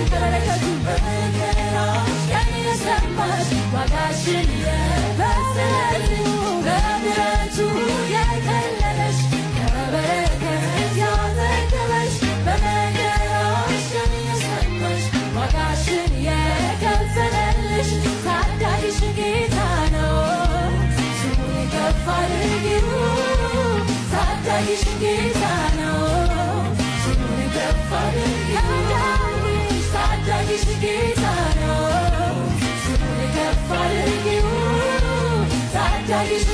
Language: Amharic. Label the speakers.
Speaker 1: በበረከቱ በመከራሽ ቀን የሰማሽ ዋጋሽን የከፈለሽ በምሕረቱ የከለለሽ በበረከት ያጠገበሽ በመከራሽ ቀን የሰማሽ ዋጋሽን የከፈለልሽ ታዳጊሽ ጌታ ነው። ስሙን ከፍ አድርጊው ታዳጊሽ ጌታ ነው። ስሙን ከፍ አድርጊው ታዳጊሽ ጌታ ነው። ስሙን ከፍ አድርጊው ታዳጊሽ